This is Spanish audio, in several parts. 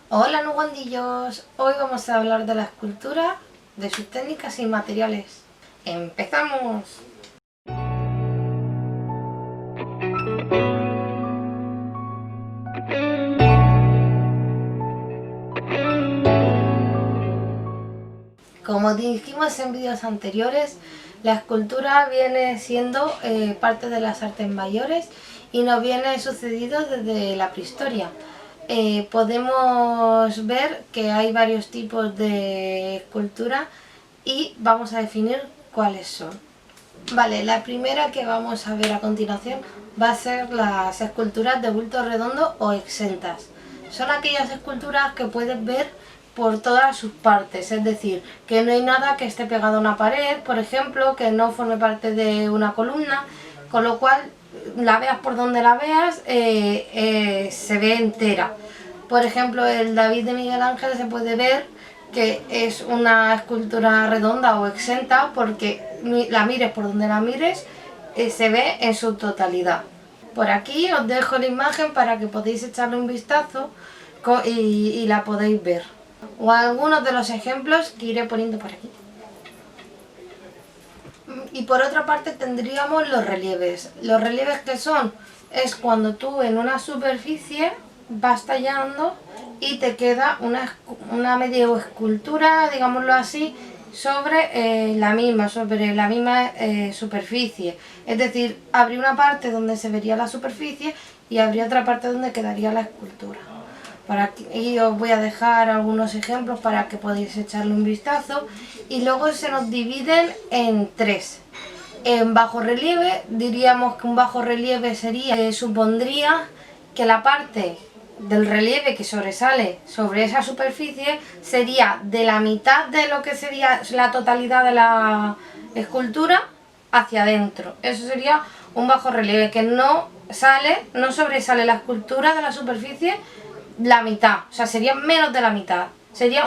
Hola nuguandillos, hoy vamos a hablar de la escultura, de sus técnicas y materiales. ¡Empezamos! Como dijimos en vídeos anteriores, la escultura viene siendo parte de las artes mayores y nos viene sucedido desde la prehistoria. Podemos ver que hay varios tipos de escultura y vamos a definir cuáles son. Vale, la primera que vamos a ver a continuación va a ser las esculturas de bulto redondo o exentas. Son aquellas esculturas que puedes ver por todas sus partes, es decir, que no hay nada que esté pegado a una pared, por ejemplo, que no forme parte de una columna, con lo cual la veas por donde la veas, se ve entera. Por ejemplo, el David de Miguel Ángel se puede ver que es una escultura redonda o exenta porque la mires por donde la mires, se ve en su totalidad. Por aquí os dejo la imagen para que podáis echarle un vistazo y la podéis ver. O algunos de los ejemplos que iré poniendo por aquí. Y por otra parte tendríamos los relieves. Los relieves que son, es cuando tú en una superficie vas tallando y te queda una medio escultura, digámoslo así, sobre la misma superficie. Es decir, habría una parte donde se vería la superficie y habría otra parte donde quedaría la escultura. Y os voy a dejar algunos ejemplos para que podáis echarle un vistazo. Y luego se nos dividen en tres. En bajo relieve, diríamos que un bajo relieve supondría que la parte del relieve que sobresale sobre esa superficie sería de la mitad de lo que sería la totalidad de la escultura hacia adentro. Eso sería un bajo relieve, que no sobresale la escultura de la superficie la mitad, o sea, sería menos de la mitad. Sería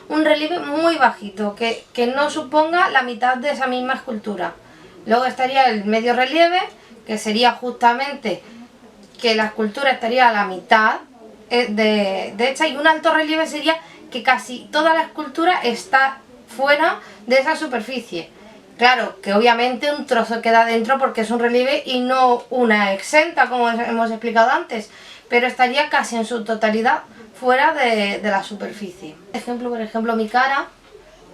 un relieve muy bajito, que no suponga la mitad de esa misma escultura. Luego estaría el medio relieve, que sería justamente que la escultura estaría a la mitad de hecha, y un alto relieve sería que casi toda la escultura está fuera de esa superficie. Claro, que obviamente un trozo queda dentro porque es un relieve y no una exenta, como hemos explicado antes, pero estaría casi en su totalidad fuera de la superficie. Por ejemplo, mi cara,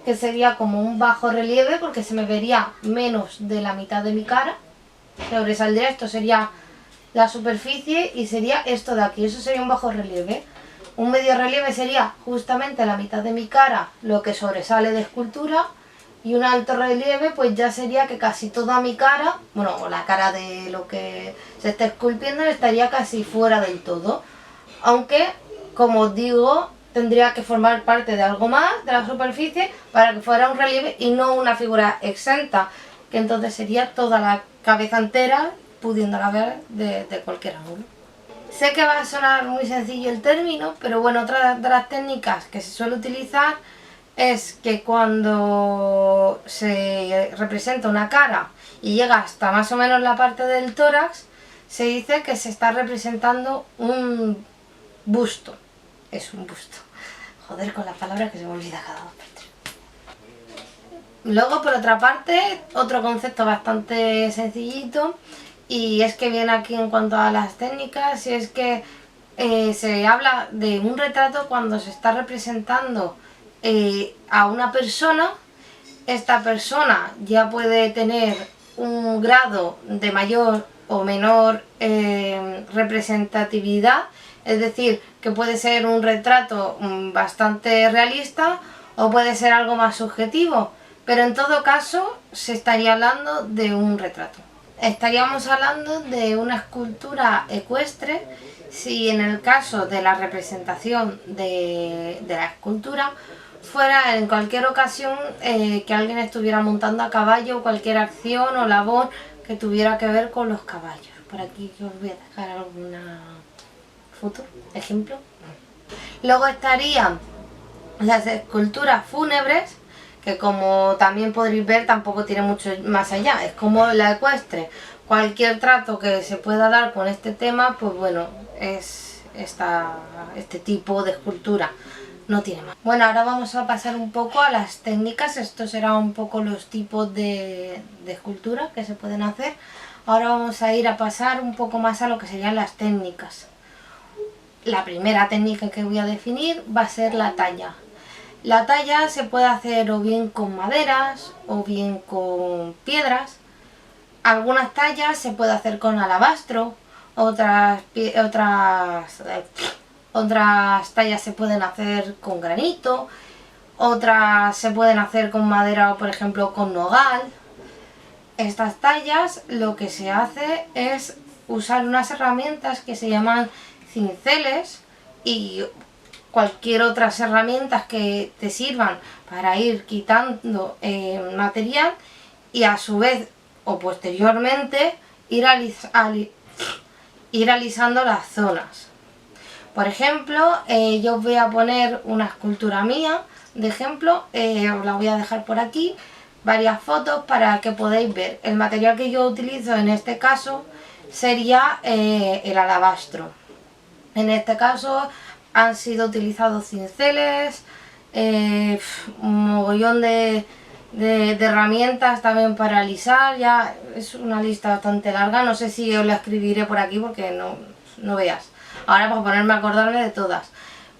que sería como un bajo relieve porque se me vería menos de la mitad de mi cara. Sobresaldría, esto sería la superficie y sería esto de aquí, eso sería un bajo relieve. Un medio relieve sería justamente la mitad de mi cara, lo que sobresale de escultura, y un alto relieve pues ya sería que casi toda mi cara, bueno, o la cara de lo que se está esculpiendo, estaría casi fuera del todo. Aunque, como os digo, tendría que formar parte de algo más de la superficie para que fuera un relieve y no una figura exenta, que entonces sería toda la cabeza entera pudiéndola ver de cualquier ángulo. Sé que va a sonar muy sencillo el término, pero bueno, otra de las técnicas que se suele utilizar es que cuando se representa una cara y llega hasta más o menos la parte del tórax, se dice que se está representando un busto. Es un busto. Joder, con las palabras que se me olvida cada dos por tres. Luego, por otra parte, otro concepto bastante sencillito, y es que viene aquí en cuanto a las técnicas, y es que se habla de un retrato cuando se está representando a una persona. Esta persona ya puede tener un grado de mayor o menor representatividad, es decir, que puede ser un retrato bastante realista o puede ser algo más subjetivo, pero en todo caso se estaría hablando de un retrato. Estaríamos hablando de una escultura ecuestre si en el caso de la representación de la escultura fuera en cualquier ocasión que alguien estuviera montando a caballo, cualquier acción o labor que tuviera que ver con los caballos. Por aquí os voy a dejar alguna foto, ejemplo. Luego estarían las esculturas fúnebres, que como también podréis ver tampoco tiene mucho más allá, es como la ecuestre. Cualquier trato que se pueda dar con este tema, pues bueno, es este tipo de escultura. No tiene más. Bueno, ahora vamos a pasar un poco a las técnicas. Estos serán un poco los tipos de escultura que se pueden hacer. Ahora vamos a ir a pasar un poco más a lo que serían las técnicas. La primera técnica que voy a definir va a ser la talla. La talla se puede hacer o bien con maderas o bien con piedras. Algunas tallas se puede hacer con alabastro, otras tallas se pueden hacer con granito, otras se pueden hacer con madera o por ejemplo con nogal. Estas tallas lo que se hace es usar unas herramientas que se llaman cinceles y cualquier otras herramientas que te sirvan para ir quitando material y a su vez o posteriormente ir alisando las zonas. Por ejemplo, yo os voy a poner una escultura mía de ejemplo, os la voy a dejar por aquí, varias fotos para que podáis ver. El material que yo utilizo en este caso sería el alabastro. En este caso han sido utilizados cinceles, un mogollón de herramientas también para alisar. Ya es una lista bastante larga, no sé si os la escribiré por aquí porque no veas. Ahora para ponerme a acordarme de todas.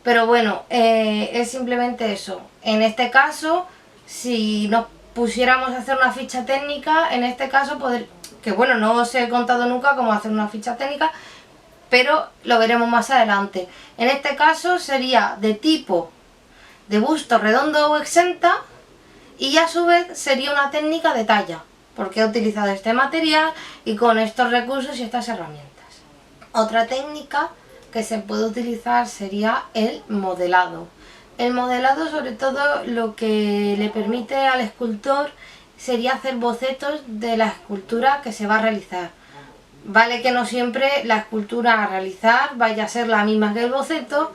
Pero bueno, es simplemente eso. En este caso, si nos pusiéramos a hacer una ficha técnica, en este caso, que bueno, no os he contado nunca cómo hacer una ficha técnica, pero lo veremos más adelante. En este caso sería de tipo de busto redondo o exenta y a su vez sería una técnica de talla, porque he utilizado este material y con estos recursos y estas herramientas. Otra técnica que se puede utilizar sería el modelado. El modelado, sobre todo, lo que le permite al escultor sería hacer bocetos de la escultura que se va a realizar. Vale que no siempre la escultura a realizar vaya a ser la misma que el boceto,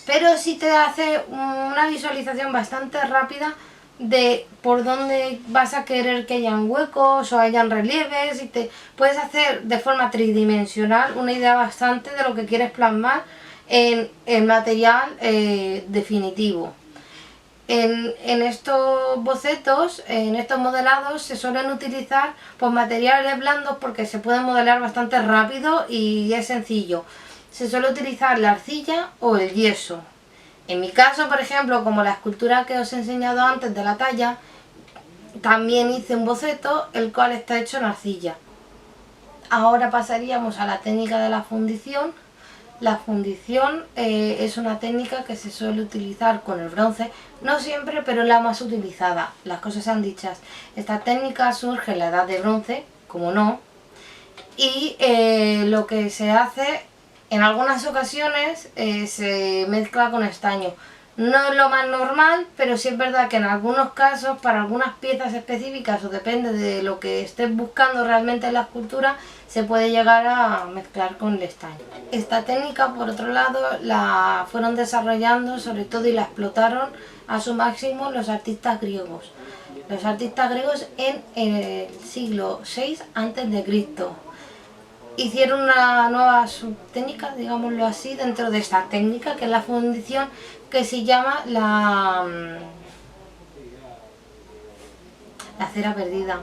pero sí te hace una visualización bastante rápida de por dónde vas a querer que hayan huecos o hayan relieves, y te puedes hacer de forma tridimensional una idea bastante de lo que quieres plasmar en el material definitivo. En estos bocetos, en estos modelados se suelen utilizar pues, materiales blandos porque se pueden modelar bastante rápido y es sencillo. Se suele utilizar la arcilla o el yeso. En mi caso, por ejemplo, como la escultura que os he enseñado antes de la talla, también hice un boceto el cual está hecho en arcilla. Ahora pasaríamos a la técnica de la fundición. La fundición es una técnica que se suele utilizar con el bronce, no siempre, pero es la más utilizada, las cosas sean dichas. Esta técnica surge en la edad de bronce, como no, y lo que se hace en algunas ocasiones se mezcla con estaño. No es lo más normal, pero sí es verdad que en algunos casos, para algunas piezas específicas o depende de lo que estés buscando realmente en la escultura, se puede llegar a mezclar con el estaño. Esta técnica, por otro lado, la fueron desarrollando sobre todo y la explotaron a su máximo los artistas griegos. Los artistas griegos en el siglo VI a.C. hicieron una nueva subtécnica, digámoslo así, dentro de esta técnica que es la fundición, que se llama la cera perdida.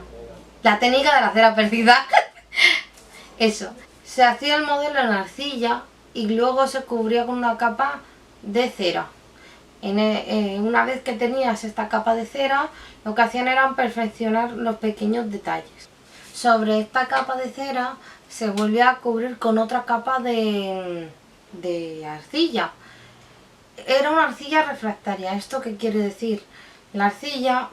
La técnica de la cera perdida. Eso. Se hacía el modelo en arcilla y luego se cubría con una capa de cera. Una vez que tenías esta capa de cera, lo que hacían era perfeccionar los pequeños detalles. Sobre esta capa de cera se volvía a cubrir con otra capa de arcilla. Era una arcilla refractaria. ¿Esto qué quiere decir? La arcilla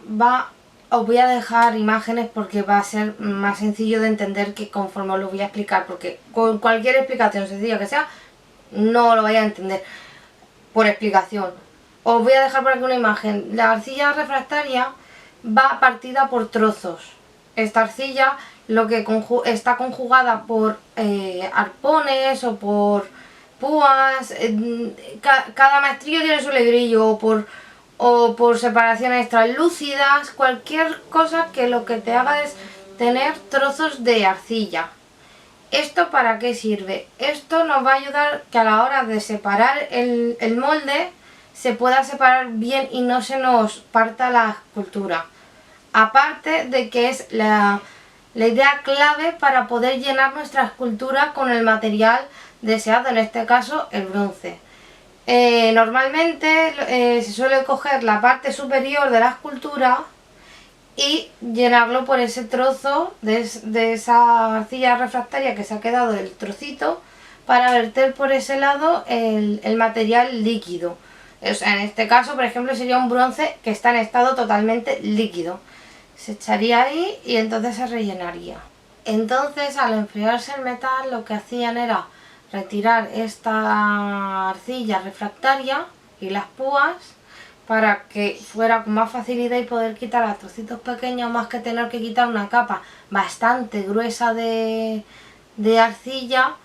os voy a dejar imágenes porque va a ser más sencillo de entender que conforme os lo voy a explicar, porque con cualquier explicación sencilla que sea, no lo vais a entender por explicación. Os voy a dejar por aquí una imagen. La arcilla refractaria va partida por trozos. Esta arcilla está conjugada por arpones o por púas. Cada maestrillo tiene su ladrillo o por separaciones translúcidas, cualquier cosa que lo que te haga es tener trozos de arcilla. ¿Esto para qué sirve? Esto nos va a ayudar que a la hora de separar el molde se pueda separar bien y no se nos parta la escultura. Aparte de que es la idea clave para poder llenar nuestra escultura con el material deseado, en este caso el bronce. Normalmente se suele coger la parte superior de la escultura y llenarlo por ese trozo de esa arcilla refractaria que se ha quedado del trocito, para verter por ese lado el material líquido. O sea, en este caso, por ejemplo, sería un bronce que está en estado totalmente líquido. Se echaría ahí y entonces se rellenaría. Entonces, al enfriarse el metal, lo que hacían era retirar esta arcilla refractaria y las púas para que fuera con más facilidad y poder quitar a trocitos pequeños, más que tener que quitar una capa bastante gruesa de arcilla,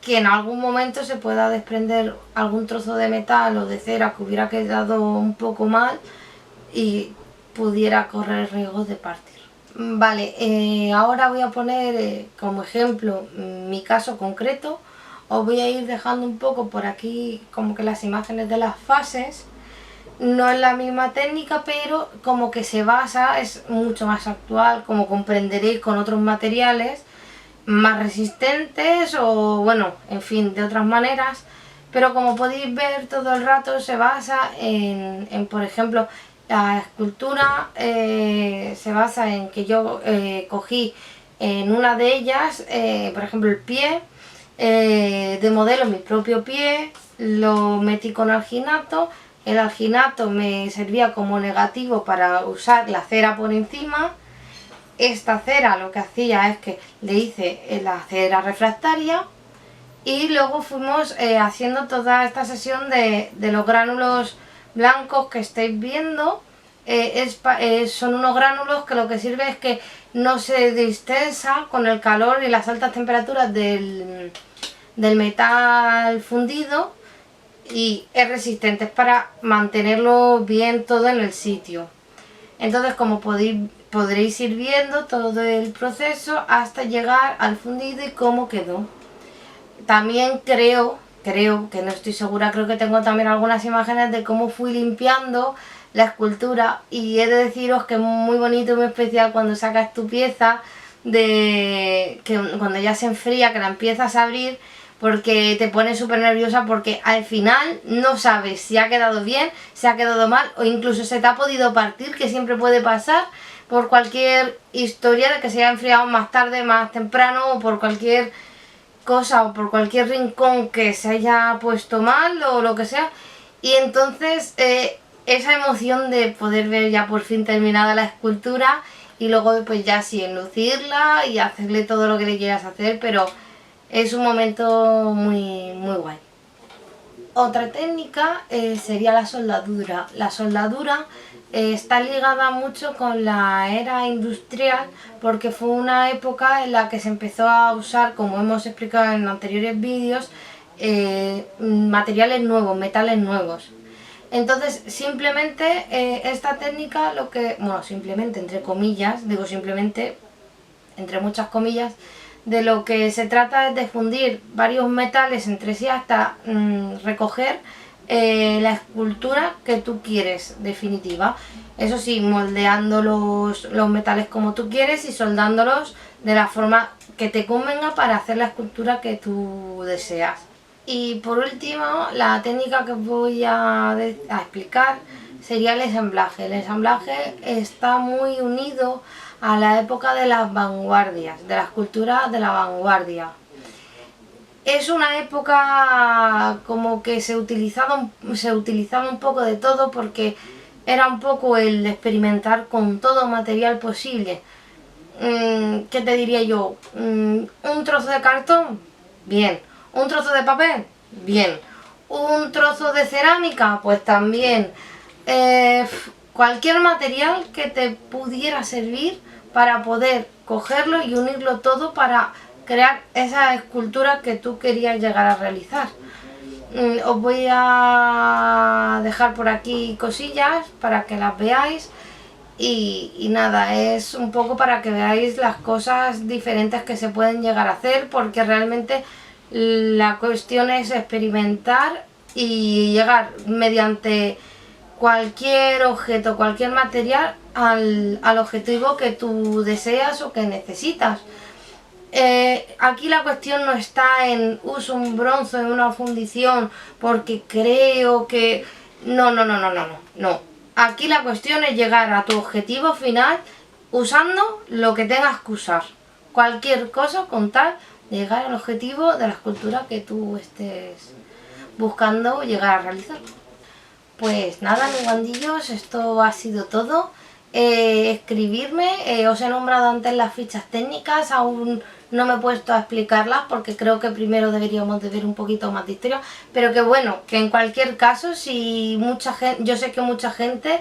que en algún momento se pueda desprender algún trozo de metal o de cera que hubiera quedado un poco mal y pudiera correr el riesgo de partir. Vale, ahora voy a poner como ejemplo mi caso concreto. Os voy a ir dejando un poco por aquí como que las imágenes de las fases. No es la misma técnica, pero como que se basa, es mucho más actual, como comprenderéis, con otros materiales más resistentes o bueno, en fin, de otras maneras. Pero como podéis ver, todo el rato se basa en por ejemplo, la escultura se basa en que yo cogí en una de ellas, por ejemplo el pie, de modelo mi propio pie, lo metí con alginato. El alginato me servía como negativo para usar la cera por encima. Esta cera lo que hacía es que le hice la cera refractaria y luego fuimos haciendo toda esta sesión de los gránulos blancos que estáis viendo. Son unos gránulos que lo que sirve es que no se distensa con el calor y las altas temperaturas del metal fundido, y es resistente, es para mantenerlo bien todo en el sitio. Entonces, como podréis ir viendo todo el proceso hasta llegar al fundido y cómo quedó. También creo que no estoy segura, creo que tengo también algunas imágenes de cómo fui limpiando la escultura, y he de deciros que es muy bonito y muy especial cuando sacas tu pieza, cuando ya se enfría, que la empiezas a abrir, porque te pone súper nerviosa, porque al final no sabes si ha quedado bien, si ha quedado mal, o incluso se te ha podido partir, que siempre puede pasar por cualquier historia de que se haya enfriado más tarde, más temprano, o por cualquier cosa, o por cualquier rincón que se haya puesto mal o lo que sea. Y entonces esa emoción de poder ver ya por fin terminada la escultura, y luego pues ya sí enlucirla y hacerle todo lo que le quieras hacer, pero es un momento muy guay. Otra técnica sería la soldadura. La soldadura está ligada mucho con la era industrial, porque fue una época en la que se empezó a usar, como hemos explicado en anteriores vídeos, materiales nuevos, metales nuevos. Entonces simplemente esta técnica, simplemente entre comillas, digo simplemente entre muchas comillas, de lo que se trata es de fundir varios metales entre sí hasta recoger la escultura que tú quieres definitiva. Eso sí, moldeando los metales como tú quieres y soldándolos de la forma que te convenga para hacer la escultura que tú deseas. Y por último, la técnica que voy a explicar sería el ensamblaje. El ensamblaje está muy unido a la época de las vanguardias, de la escultura de la vanguardia. Es una época como que se utilizaba un poco de todo, porque era un poco el experimentar con todo material posible. ¿Qué te diría yo? ¿Un trozo de cartón? Bien. ¿Un trozo de papel? Bien. ¿Un trozo de cerámica? Pues también. Cualquier material que te pudiera servir para poder cogerlo y unirlo todo para crear esa escultura que tú querías llegar a realizar. Os voy a dejar por aquí cosillas para que las veáis, y nada, es un poco para que veáis las cosas diferentes que se pueden llegar a hacer, porque realmente la cuestión es experimentar y llegar mediante cualquier objeto, cualquier material al objetivo que tú deseas o que necesitas. Aquí la cuestión no está en uso un bronce en una fundición porque creo que... No. Aquí la cuestión es llegar a tu objetivo final usando lo que tengas que usar. Cualquier cosa con tal de llegar al objetivo de la escultura que tú estés buscando llegar a realizar. Pues nada, mis guandillos, esto ha sido todo. Escribirme, os he nombrado antes las fichas técnicas, aún no me he puesto a explicarlas porque creo que primero deberíamos de ver un poquito más de historia, pero que bueno, que en cualquier caso, si mucha gente, yo sé que mucha gente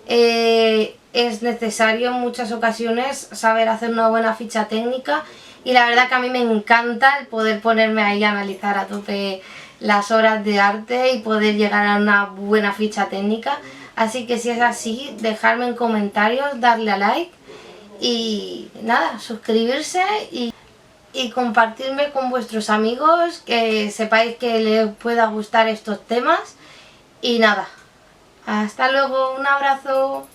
es necesario en muchas ocasiones saber hacer una buena ficha técnica, y la verdad que a mí me encanta el poder ponerme ahí a analizar a tope las obras de arte y poder llegar a una buena ficha técnica. Así que si es así, dejadme en comentarios, darle a like y nada, suscribirse y compartirme con vuestros amigos, que sepáis que les pueda gustar estos temas. Y nada, hasta luego, un abrazo.